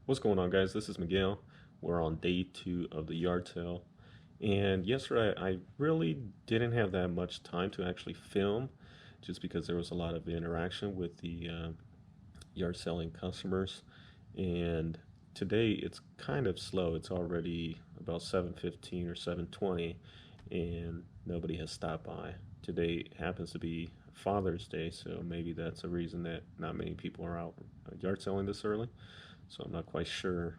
What's going on, guys? This is Miguel. We're on day 2 of the yard sale, and yesterday I really didn't have that much time to actually film just because there was a lot of interaction with the yard selling customers, and today it's kind of slow. It's already about 7:15 or 7:20 and nobody has stopped by. Today happens to be Father's Day, so maybe that's a reason that not many people are out yard selling this early. So I'm not quite sure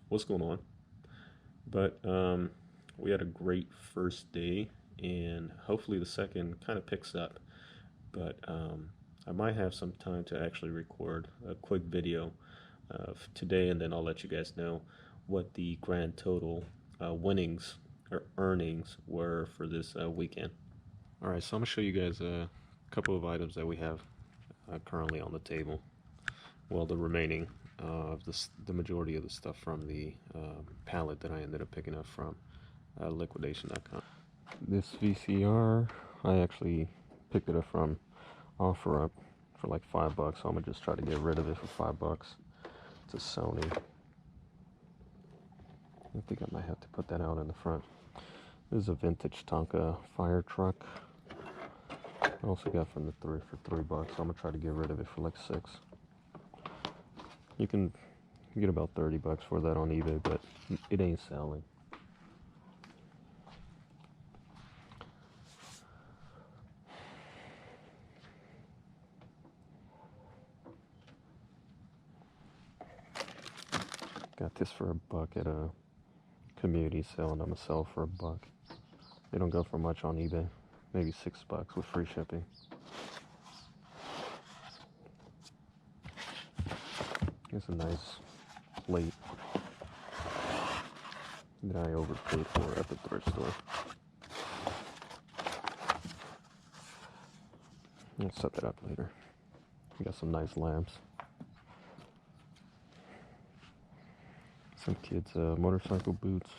what's going on. But we had a great first day, and hopefully the second kind of picks up. But I might have some time to actually record a quick video of today, and then I'll let you guys know what the grand total winnings or earnings were for this weekend. All right, so I'm gonna show you guys a couple of items that we have currently on the table. Well, the remaining of the majority of the stuff from the pallet that I ended up picking up from liquidation.com. This VCR, I actually picked it up from OfferUp for like $5, so I'm gonna just try to get rid of it for $5. It's a Sony. I think I might have to put that out in the front. This is a vintage Tonka fire truck. I also got from the thrift for $3, so I'm gonna try to get rid of it for like $6. You can get about $30 for that on eBay, but it ain't selling. Got this for $1 at a community sale, and I'm gonna sell for $1. They don't go for much on eBay, maybe $6 with free shipping. It's a nice plate that I overpaid for at the thrift store. I'll set that up later. We got some nice lamps. Some kids' motorcycle boots.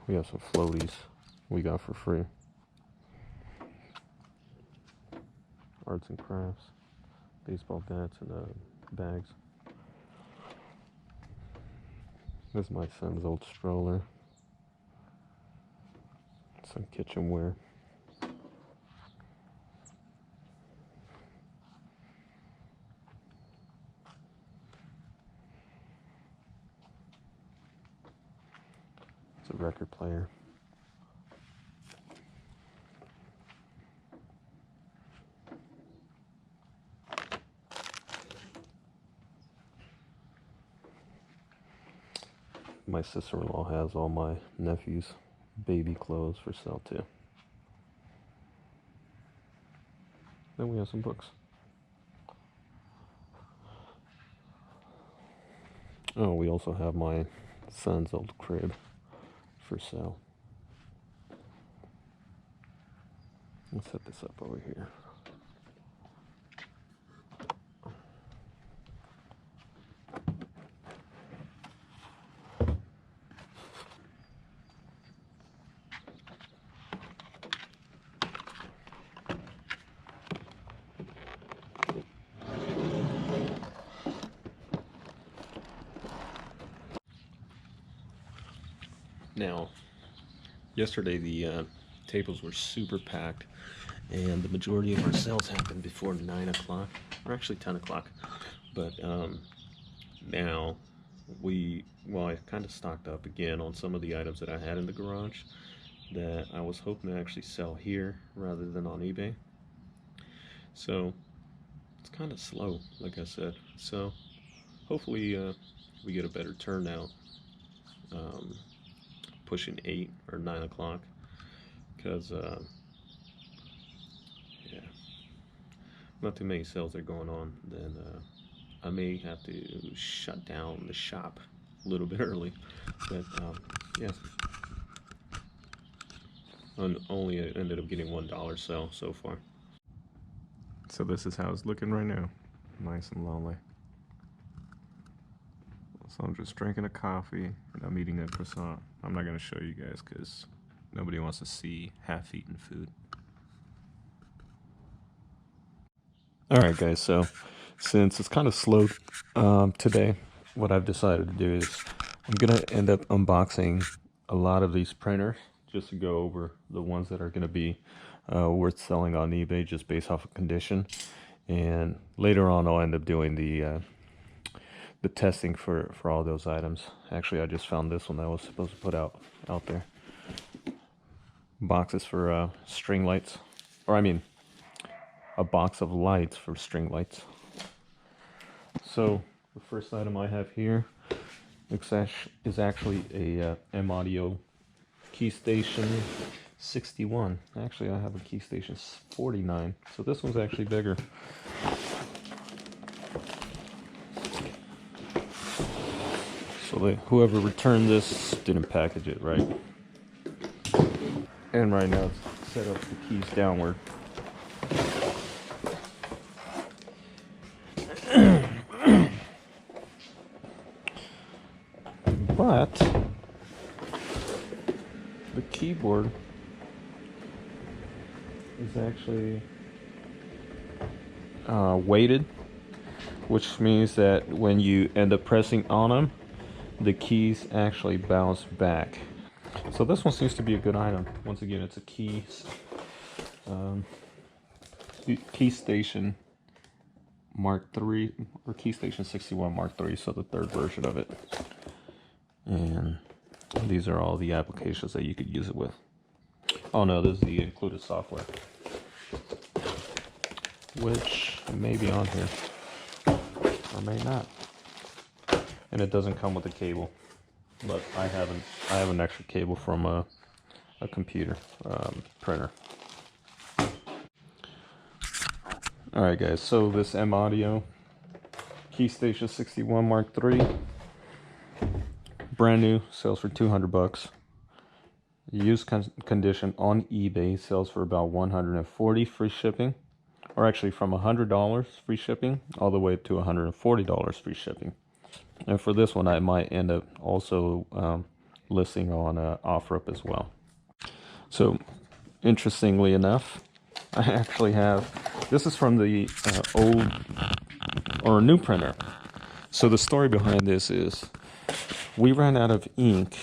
We have some floaties we got for free. Arts and crafts. Baseball bats and bags. This is my son's old stroller. Some kitchenware. It's a record player. My sister-in-law has all my nephew's baby clothes for sale too. Then we have some books. Oh, we also have my son's old crib for sale. Let's set this up over here. Now, yesterday the tables were super packed, and the majority of our sales happened before 9 o'clock, or actually 10 o'clock. But now I kind of stocked up again on some of the items that I had in the garage that I was hoping to actually sell here rather than on eBay. So it's kind of slow, like I said. So hopefully we get a better turnout. Pushing 8 or 9 o'clock, because yeah, not too many sales are going on. Then I may have to shut down the shop a little bit early, but yeah, only ended up getting $1 sale so far. So this is how it's looking right now, nice and lonely. So I'm just drinking a coffee and I'm eating a croissant. I'm not going to show you guys because nobody wants to see half-eaten food. Alright guys, so since it's kind of slow today, what I've decided to do is I'm going to end up unboxing a lot of these printers just to go over the ones that are going to be worth selling on eBay just based off of condition. And later on I'll end up doing the testing for all those items. Actually, I just found this one that I was supposed to put out there. Boxes for string lights, or I mean a box of lights for string lights. So the first item I have here is actually a M-Audio key station 61. Actually, I have a key station 49, so this one's actually bigger. So whoever returned this didn't package it right. And right now it's set up the keys downward. But the keyboard is actually weighted, which means that when you end up pressing on them, the keys actually bounce back. So this one seems to be a good item. Once again, it's a key station Mark III, or key station 61 Mark III, so the third version of it. And these are all the applications that you could use it with. Oh no, this is the included software, which may be on here or may not. And it doesn't come with a cable, but I have an extra cable from a computer printer. Alright guys, so this M-Audio key station 61 Mark III, brand new, sells for $200. Used condition on eBay sells for about $140 free shipping, or actually from $100 free shipping all the way to $140 free shipping. And for this one, I might end up also listing on OfferUp as well. So interestingly enough, I actually have, this is from the old or new printer. So the story behind this is we ran out of ink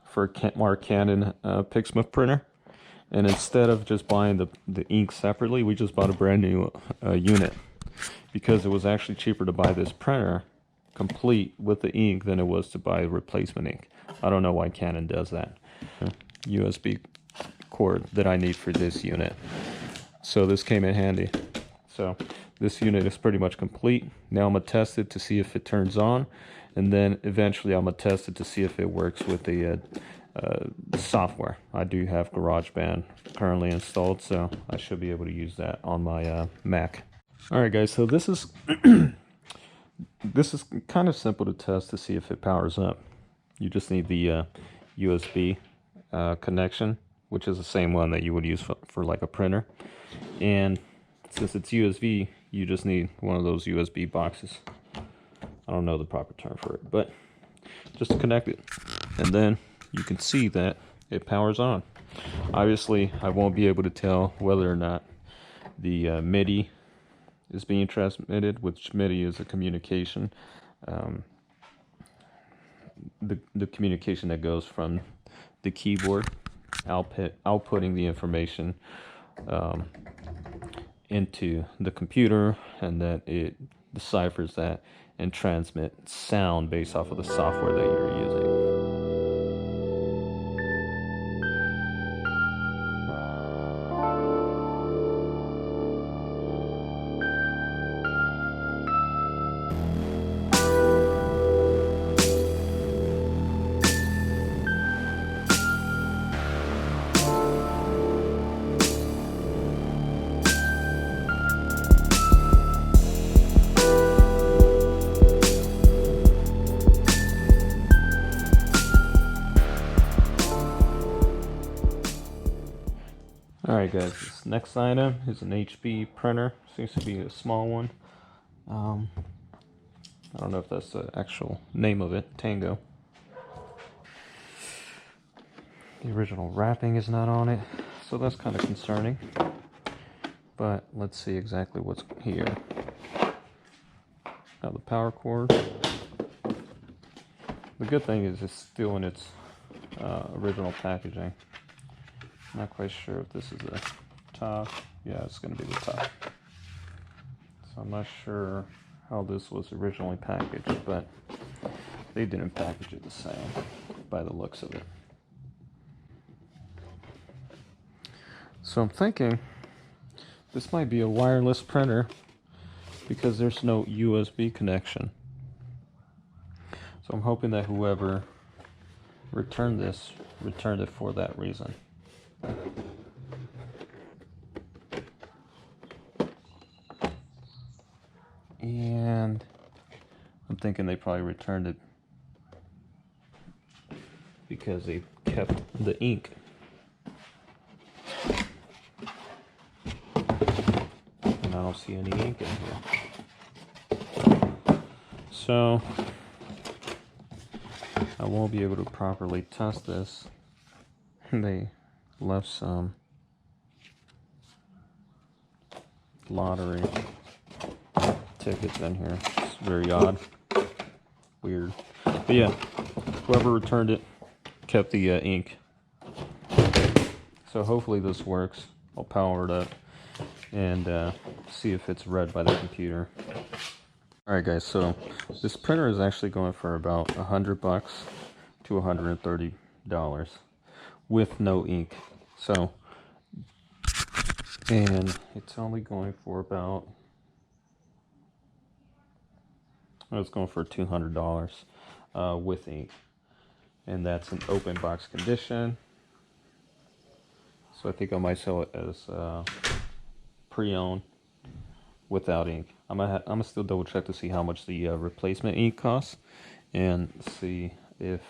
for our Canon Pixma printer, and instead of just buying the ink separately, we just bought a brand new unit, because it was actually cheaper to buy this printer complete with the ink than it was to buy replacement ink. I don't know why Canon does that. USB cord that I need for this unit. So this came in handy. So this unit is pretty much complete. Now I'm going to test it to see if it turns on, and then eventually I'm going to test it to see if it works with the software. I do have GarageBand currently installed, so I should be able to use that on my Mac. Alright guys, so this is this is kind of simple to test to see if it powers up. You just need the USB connection, which is the same one that you would use for like a printer. And since it's USB, you just need one of those USB boxes. I don't know the proper term for it, but just to connect it. And then you can see that it powers on. Obviously, I won't be able to tell whether or not the MIDI is being transmitted, which MIDI is a communication. The communication that goes from the keyboard outputting the information into the computer, and then it deciphers that and transmits sound based off of the software that you're using. Alright guys, this next item is an HP printer. Seems to be a small one. I don't know if that's the actual name of it, Tango. The original wrapping is not on it, so that's kind of concerning. but let's see exactly what's here. Now the power cord. The good thing is it's still in its original packaging. Not quite sure if this is the top. Yeah, it's going to be the top. So I'm not sure how this was originally packaged, but they didn't package it the same by the looks of it. So I'm thinking this might be a wireless printer because there's no USB connection. So I'm hoping that whoever returned this returned it for that reason. And I'm thinking they probably returned it because they kept the ink. And I don't see any ink in here. So I won't be able to properly test this. They left some lottery tickets in here. It's very odd. Weird. But yeah, whoever returned it kept the ink. So hopefully this works. I'll power it up and see if it's read by the computer. Alright guys, so this printer is actually going for about $100 to $130 with no ink. So, and it's only going for about, it's going for $200 with ink. And that's an open box condition. So I think I might sell it as pre-owned without ink. I'm gonna still double check to see how much the replacement ink costs and see if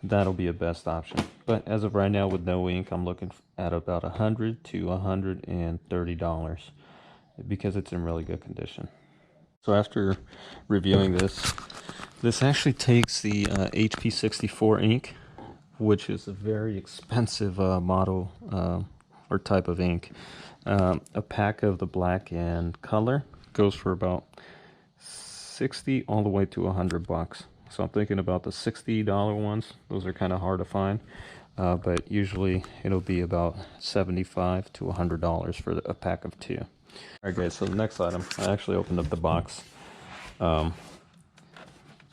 that'll be a best option. But as of right now, with no ink, I'm looking at about $100 to $130 because it's in really good condition. So after reviewing this actually takes the HP64 ink, which is a very expensive model or type of ink. A pack of the black and color goes for about $60 all the way to $100. So I'm thinking about the $60 ones. Those are kind of hard to find, but usually it'll be about $75 to $100 for a pack of 2. All right, guys. So the next item, I actually opened up the box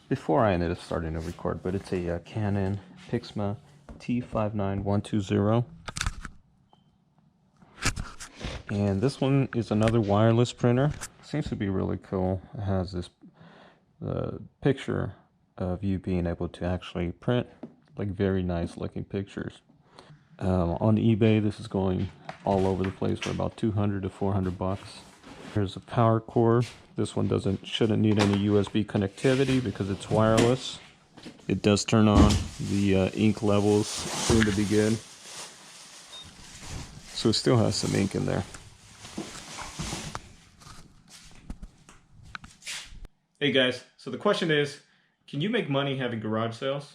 before I ended up starting to record, but it's a Canon Pixma T59120. And this one is another wireless printer. Seems to be really cool. It has this picture of you being able to actually print like very nice looking pictures. On eBay, this is going all over the place for about $200 to $400. Here's a power cord. This one shouldn't need any USB connectivity because it's wireless. It does turn on. The ink levels seem to be good. So it still has some ink in there. Hey guys, so the question is, can you make money having garage sales?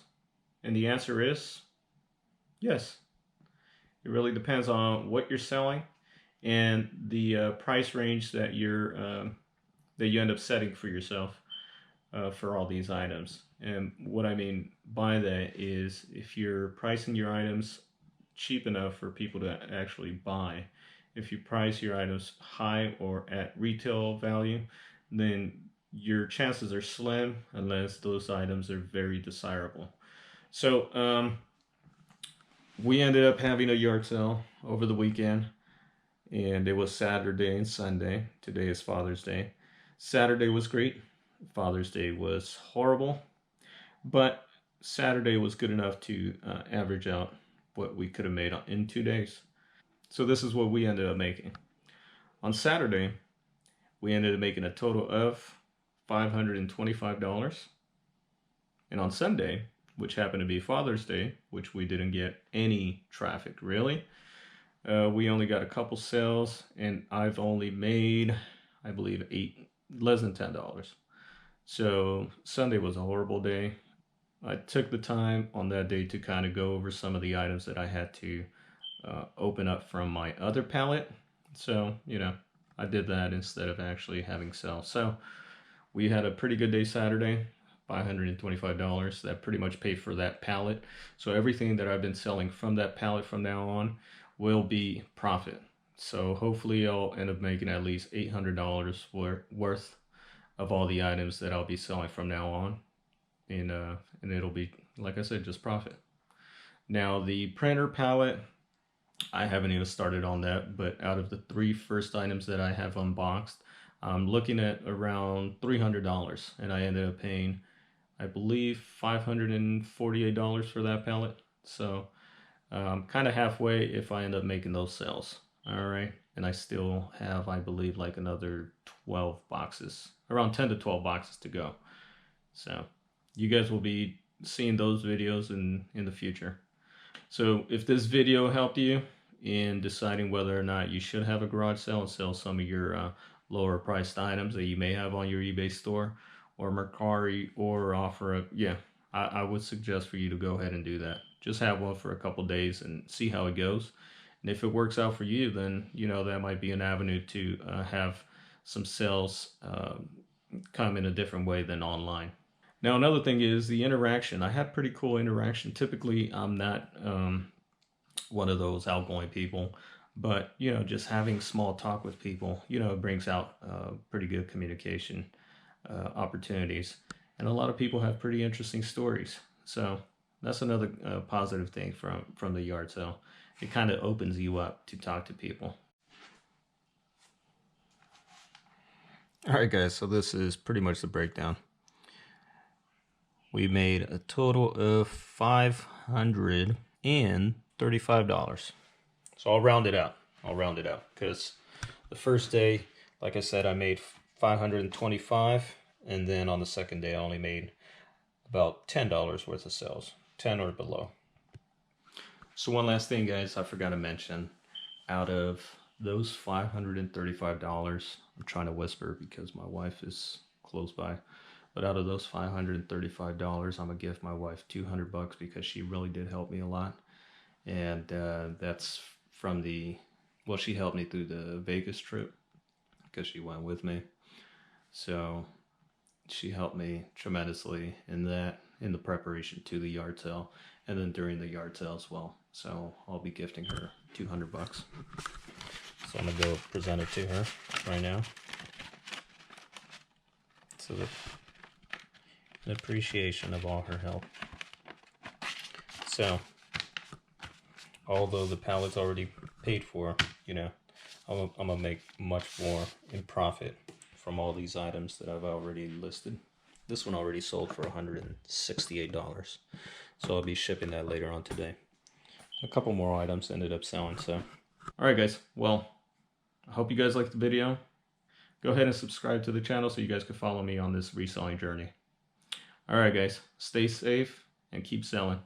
And the answer is yes. It really depends on what you're selling and the price range that you end up setting for yourself for all these items. And what I mean by that is if you're pricing your items cheap enough for people to actually buy, if you price your items high or at retail value, then your chances are slim unless those items are very desirable. So we ended up having a yard sale over the weekend, and it was Saturday and Sunday. Today is Father's Day. Saturday was great. Father's Day was horrible, but Saturday was good enough to average out what we could have made in 2 days. So this is what we ended up making. On Saturday, we ended up making a total of $525. And on Sunday, which happened to be Father's Day, which we didn't get any traffic really, we only got a couple sales, and I've only made, I believe, less than $10. So Sunday was a horrible day. I took the time on that day to kind of go over some of the items that I had to open up from my other pallet. So, you know, I did that instead of actually having sales. So we had a pretty good day Saturday, $525. That pretty much paid for that pallet. So everything that I've been selling from that pallet from now on will be profit. So hopefully I'll end up making at least $800 worth of all the items that I'll be selling from now on. And it'll be, like I said, just profit. Now the printer pallet, I haven't even started on that, but out of the 3 first items that I have unboxed, I'm looking at around $300, and I ended up paying, I believe, $548 for that pallet. So kind of halfway if I end up making those sales. All right, and I still have, I believe, like another 12 boxes, around 10 to 12 boxes to go. So you guys will be seeing those videos in the future. So if this video helped you in deciding whether or not you should have a garage sale and sell some of your lower priced items that you may have on your eBay store or Mercari or OfferUp, yeah, I would suggest for you to go ahead and do that. Just have one for a couple days and see how it goes. And if it works out for you, then that might be an avenue to have some sales come in a different way than online. Now, another thing is the interaction. I have pretty cool interaction. Typically, I'm not one of those outgoing people, but just having small talk with people, it brings out pretty good communication opportunities. And a lot of people have pretty interesting stories. So that's another positive thing from the yard sale. It kind of opens you up to talk to people. All right, guys, so this is pretty much the breakdown. We made a total of $535. So I'll round it out. Because the first day, like I said, I made $525, and then on the second day I only made about $10 worth of sales, 10 or below. So one last thing, guys, I forgot to mention. Out of those $535, I'm trying to whisper because my wife is close by. But out of those $535, I'm gonna give my wife $200 because she really did help me a lot, and that's from she helped me through the Vegas trip because she went with me. So she helped me tremendously in the preparation to the yard sale, and then during the yard sale as well. So I'll be gifting her $200. So I'm gonna go present it to her right now. So an appreciation of all her help. So, although the pallet's already paid for, I'm gonna make much more in profit from all these items that I've already listed. This one already sold for $168, so I'll be shipping that later on today. A couple more items ended up selling. So, all right, guys. Well, I hope you guys liked the video. Go ahead and subscribe to the channel so you guys can follow me on this reselling journey. All right, guys, stay safe and keep selling.